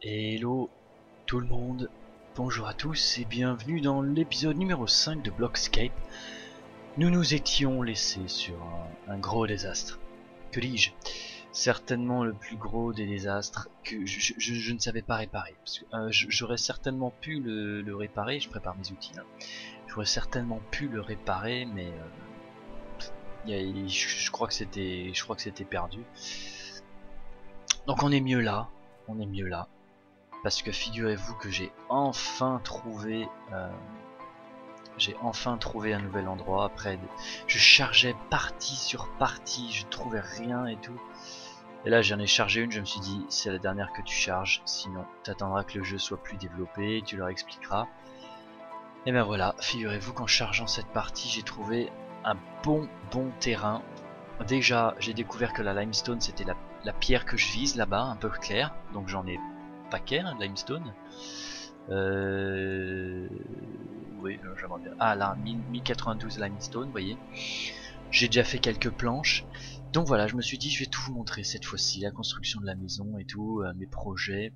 Hello tout le monde, bonjour à tous et bienvenue dans l'épisode numéro 5 de Blockscape. Nous nous étions laissés sur un gros désastre. Que dis-je? Certainement le plus gros des désastres que je ne savais pas réparer. J'aurais certainement pu le réparer, je prépare mes outils là. J'aurais certainement pu le réparer mais je crois que c'était perdu. Donc on est mieux là, parce que figurez-vous que j'ai enfin trouvé un nouvel endroit. Après je chargeais partie sur partie, je trouvais rien et tout, et là j'en ai chargé une, je me suis dit c'est la dernière que tu charges, sinon t'attendras que le jeu soit plus développé, tu leur expliqueras. Et ben voilà, figurez-vous qu'en chargeant cette partie j'ai trouvé un bon terrain. Déjà j'ai découvert que la limestone c'était la pierre que je vise là-bas, un peu claire, donc j'en ai paquet hein, de limestone. Oui, j'aimerais bien. Ah là, 1092 limestone, vous voyez. J'ai déjà fait quelques planches. Donc voilà, je me suis dit, je vais tout vous montrer cette fois-ci. La construction de la maison et tout, mes projets.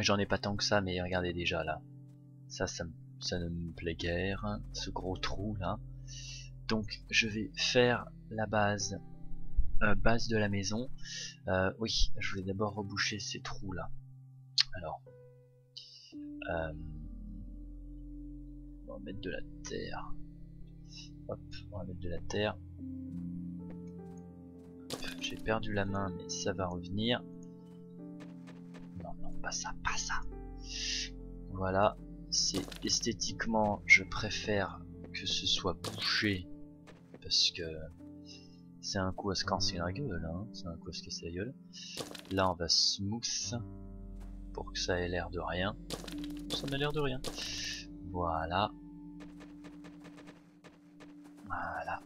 J'en ai pas tant que ça, mais regardez déjà là. Ça ne me plaît guère, hein, ce gros trou là. Donc je vais faire la base de la maison. Oui, je voulais d'abord reboucher ces trous là. Alors, on va mettre de la terre. Hop, on va mettre de la terre. J'ai perdu la main, mais ça va revenir. Non, non, pas ça, pas ça. Voilà, c'est esthétiquement, je préfère que ce soit bouché parce que c'est un coup à se casser la gueule, hein. C'est un coup à se casser la gueule. Là, on va smooth pour que ça ait l'air de rien. Ça m'a l'air de rien. Voilà. Voilà.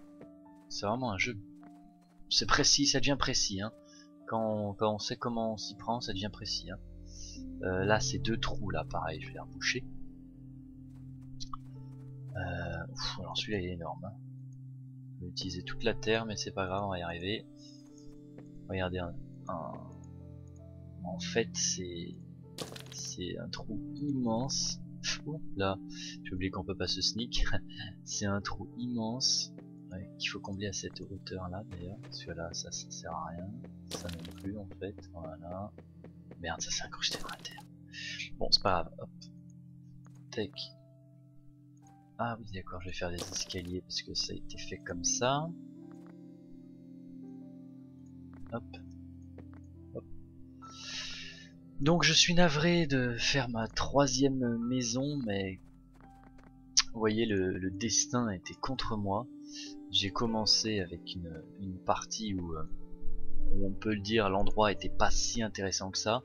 C'est vraiment un jeu. C'est précis, ça devient précis. Hein. Quand on sait comment on s'y prend, ça devient précis. Hein. Là, c'est deux trous là, pareil, je vais les reboucher. Alors celui-là, il est énorme. Hein. Je vais utiliser toute la terre, mais c'est pas grave, on va y arriver. Regardez, en fait, c'est un trou immense. Oh, là, j'ai oublié qu'on peut pas se sneak. C'est un trou immense. Ouais, qu'il faut combler à cette hauteur là d'ailleurs, parce que là ça sert à rien, ça non plus en fait, voilà. Merde, ça s'est incrusté dans la terre. Bon, c'est pas grave, hop. Tac. Ah oui d'accord, je vais faire des escaliers parce que ça a été fait comme ça. Hop. Hop. Donc je suis navré de faire ma troisième maison, mais vous voyez le destin était contre moi. J'ai commencé avec une partie où on peut le dire, l'endroit était pas si intéressant que ça.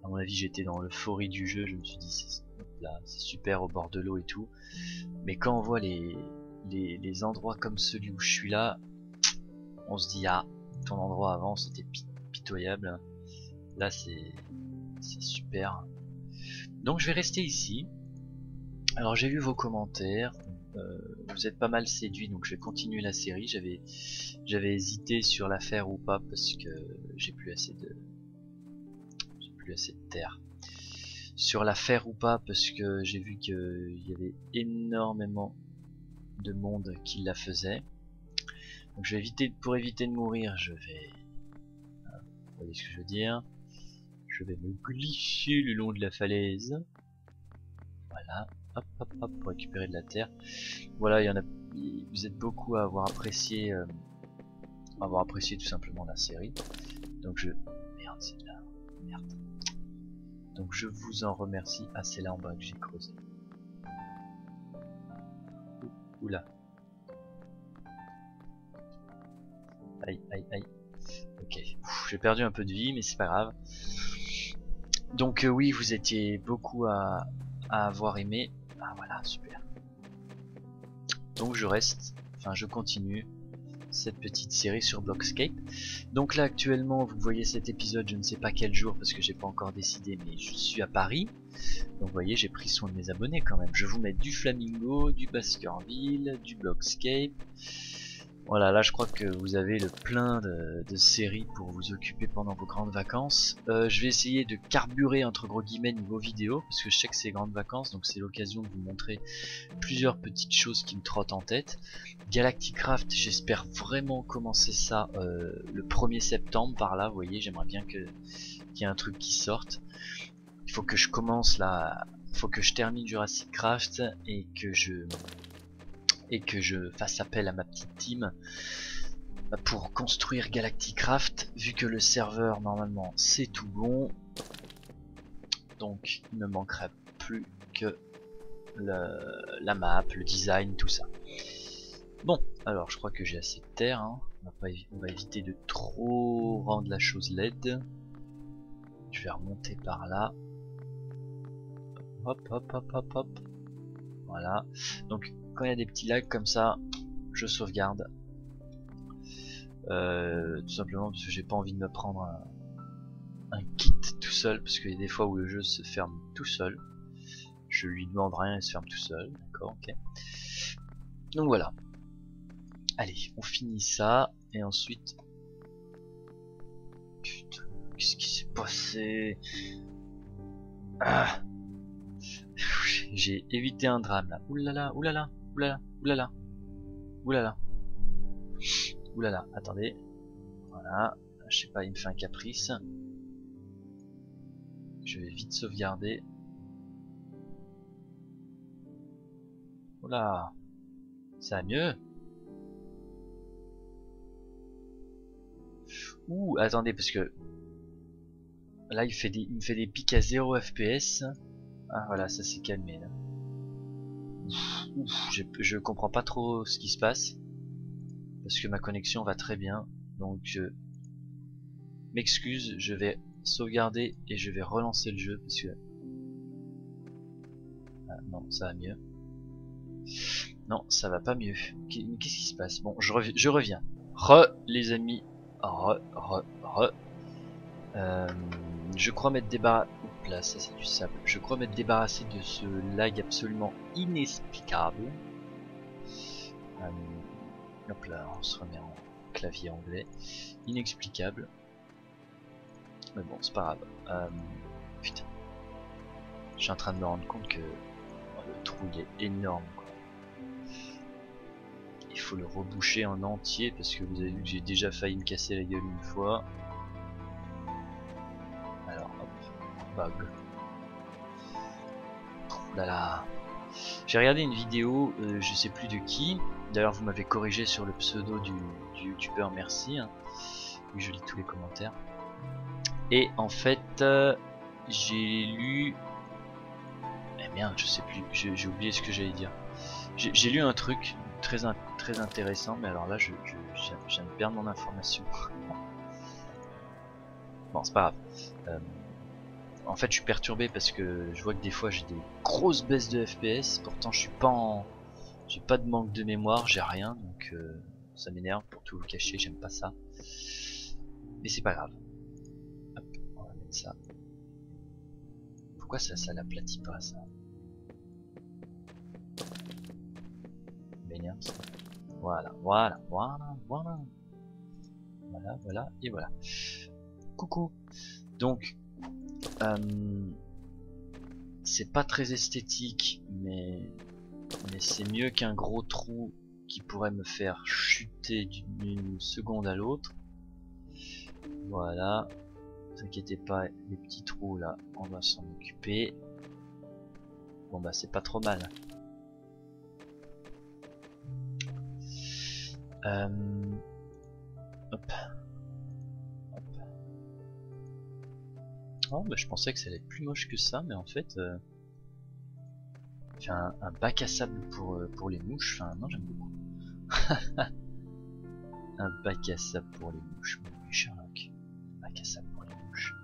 À mon avis, j'étais dans l'euphorie du jeu, je me suis dit là, c'est super au bord de l'eau et tout. Mais quand on voit les endroits comme celui où je suis là, on se dit ah, ton endroit avant c'était pitoyable. Là c'est super. Donc je vais rester ici. Alors j'ai lu vos commentaires. Vous êtes pas mal séduits, donc je vais continuer la série. J'avais hésité sur la faire ou pas parce que j'ai plus assez de terre. Sur la faire ou pas parce que j'ai vu qu'il y avait énormément de monde qui la faisait. Donc je vais éviter, pour éviter de mourir, je vais, vous voyez ce que je veux dire, je vais me glisser le long de la falaise. Voilà. Hop hop hop, pour récupérer de la terre. Voilà, il y en a, vous êtes beaucoup à avoir apprécié tout simplement la série. Donc merde, c'est de la merde. Donc je vous en remercie. Ah, c'est là en bas que j'ai creusé. Oula. Aïe aïe aïe. Ok, j'ai perdu un peu de vie, mais c'est pas grave. Donc oui, vous étiez beaucoup à avoir aimé. Ah voilà, super. Donc je continue cette petite série sur Blockscape. Donc là actuellement vous voyez cet épisode, je ne sais pas quel jour parce que j'ai pas encore décidé, mais je suis à Paris. Donc vous voyez, j'ai pris soin de mes abonnés quand même. Je vais vous mettre du Flamingo, du Baskerville, du Blockscape. Voilà, là je crois que vous avez le plein de séries pour vous occuper pendant vos grandes vacances. Je vais essayer de carburer entre gros guillemets niveau vidéo, parce que je sais que c'est les grandes vacances, donc c'est l'occasion de vous montrer plusieurs petites choses qui me trottent en tête. Galacticraft, j'espère vraiment commencer ça le 1er septembre par là, vous voyez, j'aimerais bien qu'il y ait un truc qui sorte. Il faut que je commence là, il faut que je termine Jurassic Craft et que je fasse appel à ma petite team pour construire Galacticraft, vu que le serveur normalement c'est tout bon. Donc il ne manquerait plus que la map, le design, tout ça. Bon, alors je crois que j'ai assez de terre, hein. On va éviter de trop rendre la chose laide. Je vais remonter par là. Hop hop hop hop hop. Voilà. Donc quand il y a des petits lags comme ça, je sauvegarde. Tout simplement parce que j'ai pas envie de me prendre un kit tout seul, parce qu'il y a des fois où le jeu se ferme tout seul. Je lui demande rien, il se ferme tout seul. D'accord, ok. Donc voilà. Allez, on finit ça et ensuite. Putain, qu'est-ce qui s'est passé? Ah, j'ai évité un drame là. Oulala, oulala, oulala, oulala, oulala, oulala. Attendez. Voilà. Je sais pas, il me fait un caprice. Je vais vite sauvegarder. Oula, ça va mieux. Ouh, attendez, parce que là il me fait des pics à 0 FPS. Ah voilà, ça s'est calmé là. Je comprends pas trop ce qui se passe, parce que ma connexion va très bien. Donc je m'excuse, je vais sauvegarder et je vais relancer le jeu, parce que... Ah, non, ça va mieux. Non, ça va pas mieux. Qu'est-ce qui se passe? Bon, je reviens. Les amis. Je crois m'être débarrassé. Oups là, ça c'est du sable. Je crois m'être débarrassé de ce lag absolument inexplicable. Hop là, on se remet en clavier anglais. Inexplicable. Mais bon, c'est pas grave. Putain. Je suis en train de me rendre compte que le trou il est énorme, quoi. Il faut le reboucher en entier, parce que vous avez vu que j'ai déjà failli me casser la gueule une fois. Alors hop, bug. Oh là là. J'ai regardé une vidéo, je sais plus de qui. D'ailleurs vous m'avez corrigé sur le pseudo du youtubeur, merci. Hein. Oui, je lis tous les commentaires. Et en fait, j'ai lu... Eh merde, je sais plus, j'ai oublié ce que j'allais dire. J'ai lu un truc très intéressant, mais alors là je viens de perdre mon information. Bon, c'est pas grave. En fait je suis perturbé parce que je vois que des fois j'ai des grosses baisses de FPS, pourtant je suis pas en... J'ai pas de manque de mémoire, j'ai rien, donc ça m'énerve, pour tout vous cacher, j'aime pas ça. Mais c'est pas grave. Hop, on va mettre ça. Pourquoi ça l'aplatit pas ça? M'énerve ça. Voilà, voilà, voilà, voilà. Voilà, voilà, et voilà. Coucou. Donc, c'est pas très esthétique, mais c'est mieux qu'un gros trou qui pourrait me faire chuter d'une seconde à l'autre. Voilà, ne vous inquiétez pas, les petits trous là, on va s'en occuper. Bon bah c'est pas trop mal. Hop. Hop. Oh bah je pensais que ça allait être plus moche que ça, mais en fait... J'ai un bac à sable pour les mouches, enfin non j'aime beaucoup. Un bac à sable pour les mouches, oui, Sherlock. Un bac à sable pour les mouches.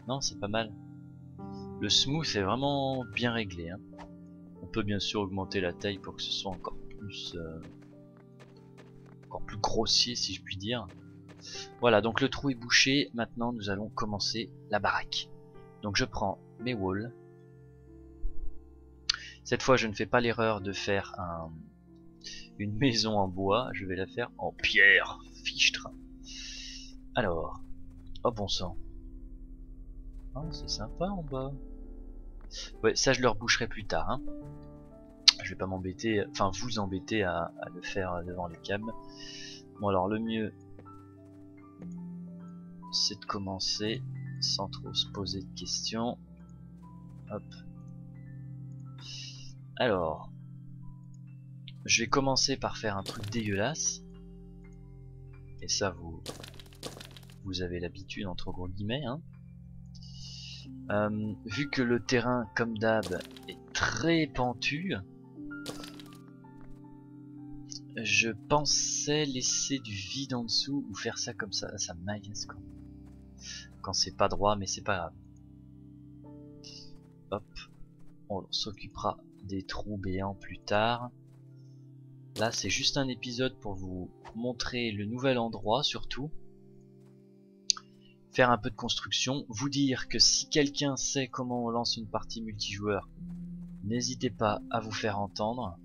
Non, c'est pas mal. Le smooth est vraiment bien réglé. Hein. On peut bien sûr augmenter la taille pour que ce soit encore plus grossier si je puis dire. Voilà, donc le trou est bouché. Maintenant nous allons commencer la baraque. Donc je prends mes walls. Cette fois je ne fais pas l'erreur de faire une maison en bois, je vais la faire en pierre. Fichtre. Alors, oh bon sang. Oh, c'est sympa en bas. Ouais, ça je le reboucherai plus tard. Hein. Je vais pas m'embêter, enfin vous embêter à le faire devant les cams. Bon alors le mieux, c'est de commencer sans trop se poser de questions. Hop. Alors, je vais commencer par faire un truc dégueulasse. Et ça vous avez l'habitude entre gros guillemets. Hein. Vu que le terrain, comme d'hab, est très pentu, je pensais laisser du vide en dessous ou faire ça comme ça m'agace quand c'est pas droit, mais c'est pas grave. Hop, on s'occupera des trous béants plus tard. Là c'est juste un épisode pour vous montrer le nouvel endroit surtout. Faire un peu de construction, vous dire que si quelqu'un sait comment on lance une partie multijoueur, n'hésitez pas à vous faire entendre.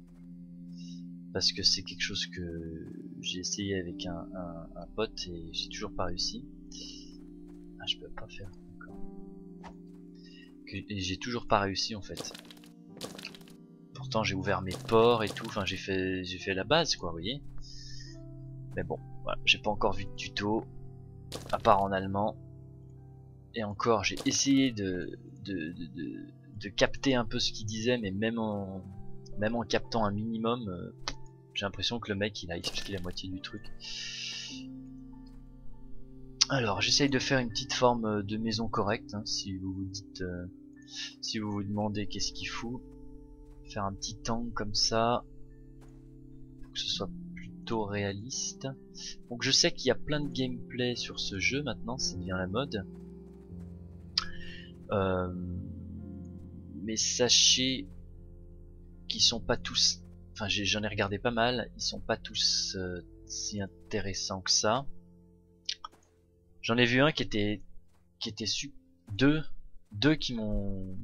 Parce que c'est quelque chose que j'ai essayé avec un pote et j'ai toujours pas réussi. Ah, je peux pas faire encore. Et j'ai toujours pas réussi en fait. Pourtant j'ai ouvert mes ports et tout, enfin j'ai fait la base quoi, vous voyez. Mais bon, voilà, j'ai pas encore vu de tuto, à part en allemand. Et encore, j'ai essayé de capter un peu ce qu'il disait, mais même en captant un minimum, j'ai l'impression que le mec il a expliqué la moitié du truc. Alors j'essaye de faire une petite forme de maison correcte, hein, si vous vous dites, si vous vous demandez qu'est-ce qu'il faut. Faire un petit angle comme ça, pour que ce soit plutôt réaliste. Donc je sais qu'il y a plein de gameplay sur ce jeu maintenant, ça devient la mode. Mais sachez qu'ils sont pas tous, enfin j'en ai regardé pas mal, ils sont pas tous si intéressants que ça. J'en ai vu un qui était deux qui m'ont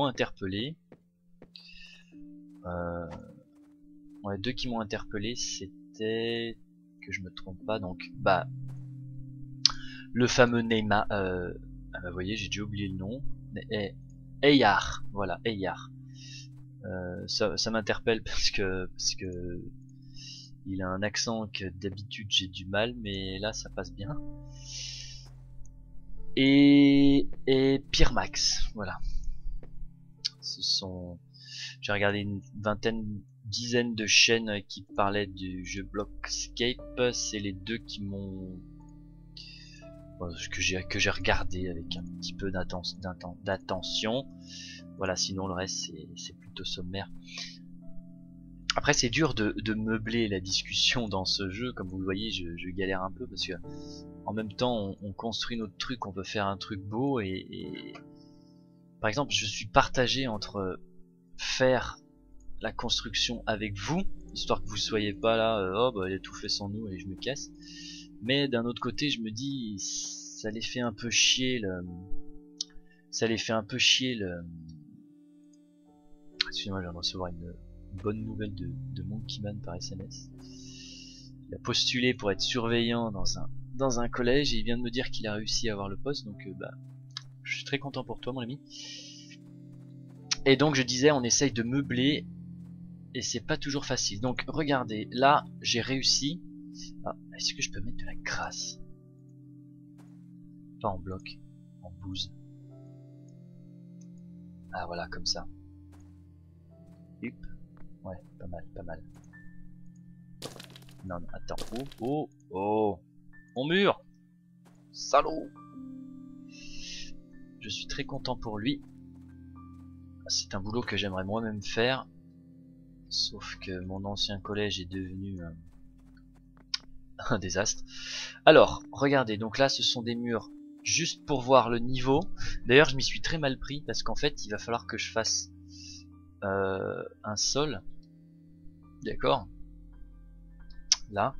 interpellé. Ouais, deux qui m'ont interpellé, c'était, que je me trompe pas, donc bah le fameux Neymar, ah bah, vous voyez, j'ai déjà oublié le nom. Eyar, voilà, Eyar. Ça m'interpelle parce que il a un accent que d'habitude j'ai du mal, mais là ça passe bien. Et Pirmax, voilà. Ce sont, j'ai regardé une dizaine de chaînes qui parlaient du jeu Blockscape. C'est les deux qui m'ont, que j'ai regardé avec un petit peu d'attention. Voilà, sinon le reste c'est plutôt sommaire. Après c'est dur de meubler la discussion dans ce jeu, comme vous le voyez je galère un peu parce que en même temps on construit notre truc, on veut faire un truc beau et par exemple je suis partagé entre faire la construction avec vous, histoire que vous soyez pas là, oh bah il a tout fait sans nous et je me casse. Mais d'un autre côté je me dis ça les fait un peu chier excusez-moi, je viens de recevoir une bonne nouvelle de Monkeyman par SMS. Il a postulé pour être surveillant dans un collège et il vient de me dire qu'il a réussi à avoir le poste, donc bah je suis très content pour toi mon ami. Et donc je disais on essaye de meubler et c'est pas toujours facile. Donc regardez, là j'ai réussi. Ah, est-ce que je peux mettre de la crasse? Pas en bloc, en bouse. Ah voilà, comme ça. Hup. Ouais, pas mal, pas mal. Non, non, attends. Oh, oh, oh. Mon mur! Salaud! Je suis très content pour lui. C'est un boulot que j'aimerais moi-même faire. Sauf que mon ancien collège est devenu un désastre. Alors, regardez, donc là ce sont des murs juste pour voir le niveau. D'ailleurs je m'y suis très mal pris parce qu'en fait il va falloir que je fasse un sol. D'accord? Là.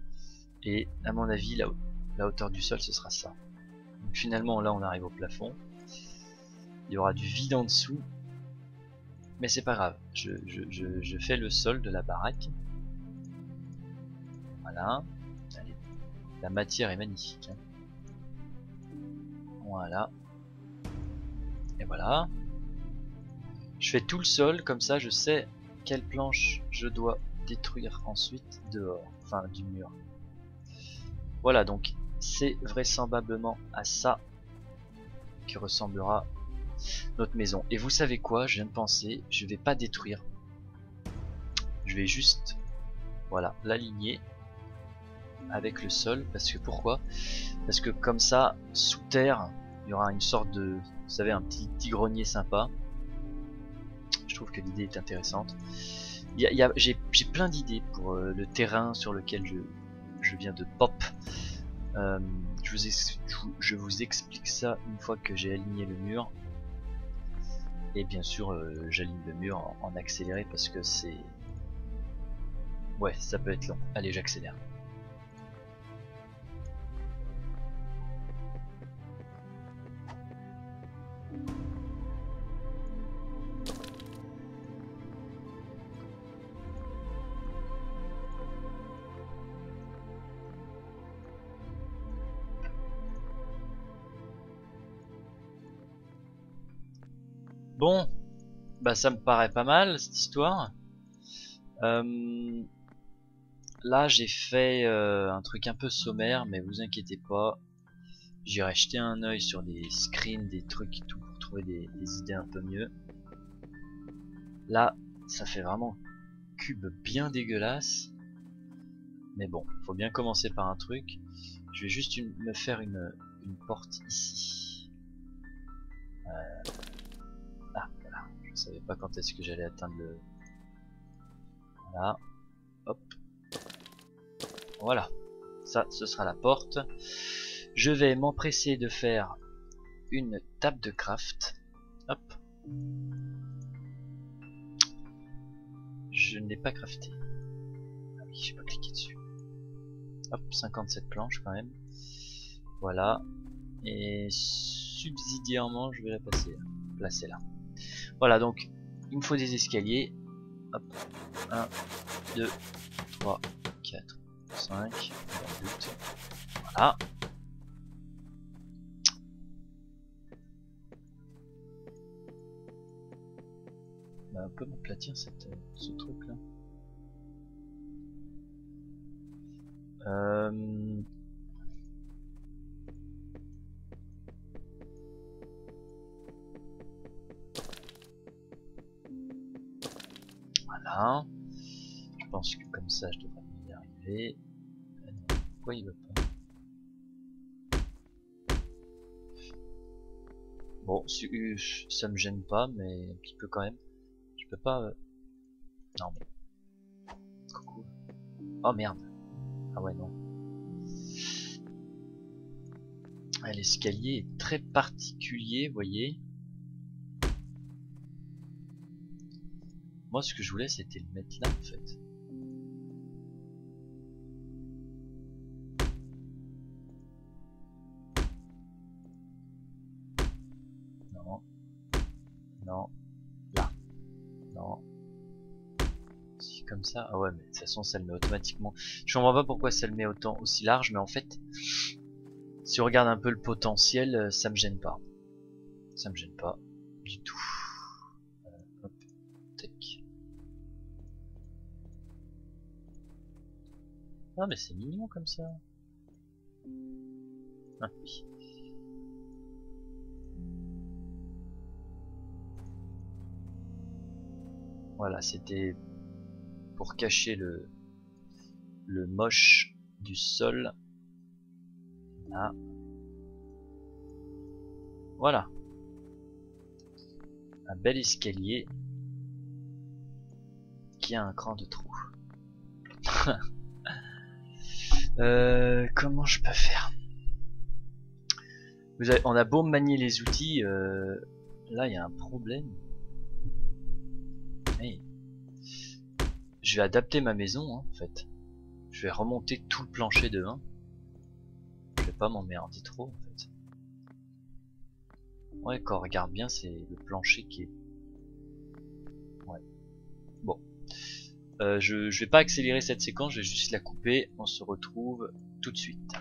Et à mon avis la hauteur du sol ce sera ça. Donc finalement là on arrive au plafond. Il y aura du vide en dessous. Mais c'est pas grave. Je fais le sol de la baraque. Voilà. Allez. La matière est magnifique. Hein. Voilà. Et voilà. Je fais tout le sol, comme ça je sais quelle planche je dois détruire ensuite dehors. Enfin, du mur. Voilà, donc c'est vraisemblablement à ça que ressemblera notre maison. Et vous savez quoi, je viens de penser, je vais pas détruire. Je vais juste, voilà, l'aligner avec le sol. Parce que pourquoi? Parce que comme ça, sous terre, il y aura une sorte de, vous savez, un petit grenier sympa. Je trouve que l'idée est intéressante. J'ai plein d'idées pour le terrain sur lequel je viens de pop. Je vous explique ça une fois que j'ai aligné le mur. Et bien sûr, j'aligne le mur en accéléré parce que c'est... Ouais, ça peut être long. Allez, j'accélère. Bon, bah ça me paraît pas mal cette histoire. Là j'ai fait un truc un peu sommaire, mais vous inquiétez pas, j'irai jeter un œil sur des screens, des trucs et tout pour trouver des idées un peu mieux. Là ça fait vraiment cube bien dégueulasse, mais bon, faut bien commencer par un truc. Je vais juste me faire une porte ici. Ah voilà, je savais pas quand est-ce que j'allais atteindre le... Voilà, hop. Voilà, ça ce sera la porte. Je vais m'empresser de faire une table de craft. Hop. Je ne l'ai pas crafté. Ah oui, j'ai pas cliqué dessus. Hop, 57 planches quand même. Voilà. Et subsidiairement, je vais la placer là. Voilà, donc il me faut des escaliers. Hop. 1, 2, 3, 4, 5. Voilà. On peut m'aplatir ce truc là. Voilà. Je pense que comme ça je devrais y arriver. Pourquoi il veut pas? Bon, ça me gêne pas, mais un petit peu quand même. Je peux pas... Non mais... Coucou. Oh merde. Ah ouais non. L'escalier est très particulier, vous voyez. Moi ce que je voulais c'était le mettre là en fait. Non. Non. Là. Non. Si comme ça. Ah ouais mais de toute façon ça le met automatiquement. Je comprends pas pourquoi ça le met autant aussi large, mais en fait... Si on regarde un peu le potentiel, ça me gêne pas. Ça me gêne pas du tout. Hop, tac. Ah mais c'est mignon comme ça. Ah oui. Voilà, c'était pour cacher le moche du sol. Là. Voilà. Un bel escalier qui a un cran de trou. Comment je peux faire? On a beau manier les outils, là il y a un problème. Hey. Je vais adapter ma maison hein, en fait. Je vais remonter tout le plancher de 1. Je vais pas m'emmerder trop en fait. Ouais, quand on regarde bien, c'est le plancher qui est... Ouais. Bon. je vais pas accélérer cette séquence, je vais juste la couper. On se retrouve tout de suite.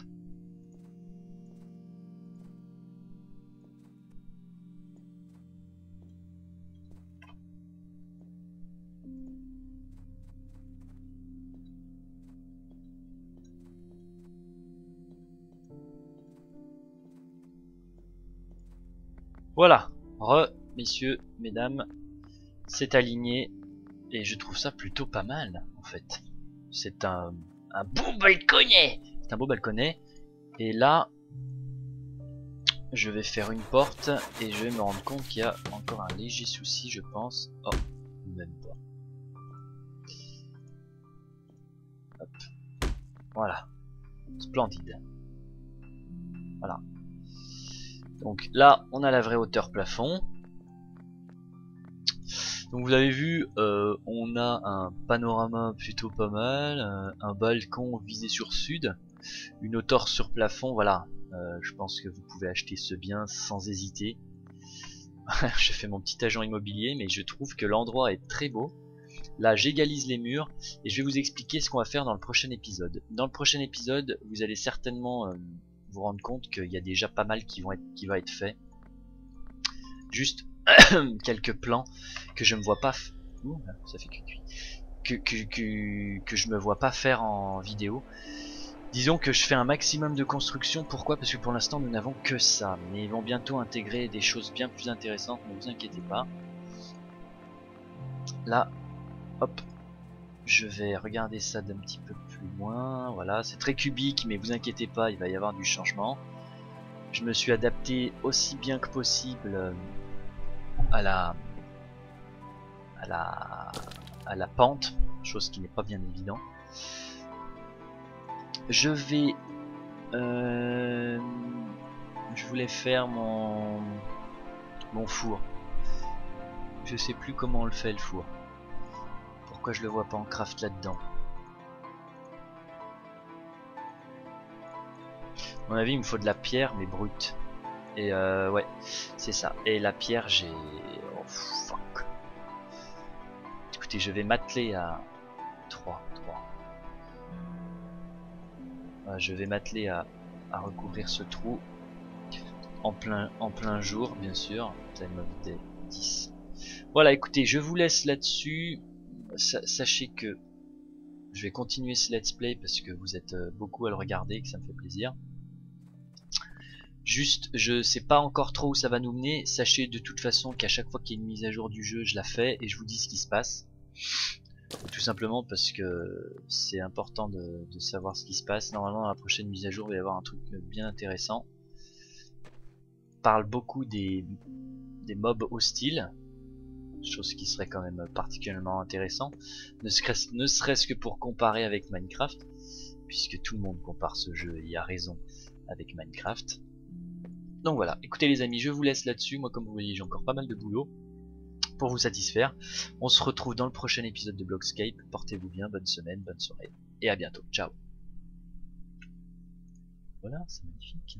Voilà, messieurs, mesdames, c'est aligné et je trouve ça plutôt pas mal en fait. C'est un beau balconnet. C'est un beau balconnet. Et là, je vais faire une porte et je vais me rendre compte qu'il y a encore un léger souci, je pense. Oh, même pas. Hop. Voilà, splendide. Voilà. Donc là, on a la vraie hauteur plafond. Donc vous avez vu, on a un panorama plutôt pas mal, un balcon visé sur sud, une hauteur sur plafond, voilà. Je pense que vous pouvez acheter ce bien sans hésiter. Je fais mon petit agent immobilier, mais je trouve que l'endroit est très beau. Là, j'égalise les murs et je vais vous expliquer ce qu'on va faire dans le prochain épisode. Dans le prochain épisode, vous allez certainement vous rendre compte qu'il y a déjà pas mal qui va être fait. Juste quelques plans que je me vois pas ça fait que je me vois pas faire en vidéo. Disons que je fais un maximum de construction. Pourquoi? Parce que pour l'instant nous n'avons que ça, mais ils vont bientôt intégrer des choses bien plus intéressantes, ne vous inquiétez pas. Là, hop, je vais regarder ça d'un petit peu plus loin. Voilà, c'est très cubique, mais vous inquiétez pas, il va y avoir du changement. Je me suis adapté aussi bien que possible à la pente, chose qui n'est pas bien évident. Je vais je voulais faire mon four. Je sais plus comment on le fait, le four. Pourquoi je le vois pas en craft là-dedans? À mon avis il me faut de la pierre mais brute. Et ouais, c'est ça. Et la pierre j'ai... Oh fuck. Écoutez, je vais m'atteler à 3. Je vais m'atteler à recouvrir ce trou en plein jour, bien sûr. Time of day 10. Voilà, écoutez, je vous laisse là-dessus. Sachez que je vais continuer ce let's play parce que vous êtes beaucoup à le regarder et que ça me fait plaisir. Juste, je sais pas encore trop où ça va nous mener. Sachez de toute façon qu'à chaque fois qu'il y a une mise à jour du jeu, je la fais et je vous dis ce qui se passe. Tout simplement parce que c'est important de savoir ce qui se passe. Normalement dans la prochaine mise à jour il va y avoir un truc bien intéressant. On parle beaucoup des mobs hostiles, chose qui serait quand même particulièrement intéressant, ne serait-ce que pour comparer avec Minecraft, puisque tout le monde compare ce jeu et il a raison avec Minecraft. Donc voilà, écoutez les amis, je vous laisse là-dessus. Moi comme vous voyez j'ai encore pas mal de boulot pour vous satisfaire. On se retrouve dans le prochain épisode de Blockscape. Portez-vous bien, bonne semaine, bonne soirée et à bientôt. Ciao. Voilà, c'est magnifique.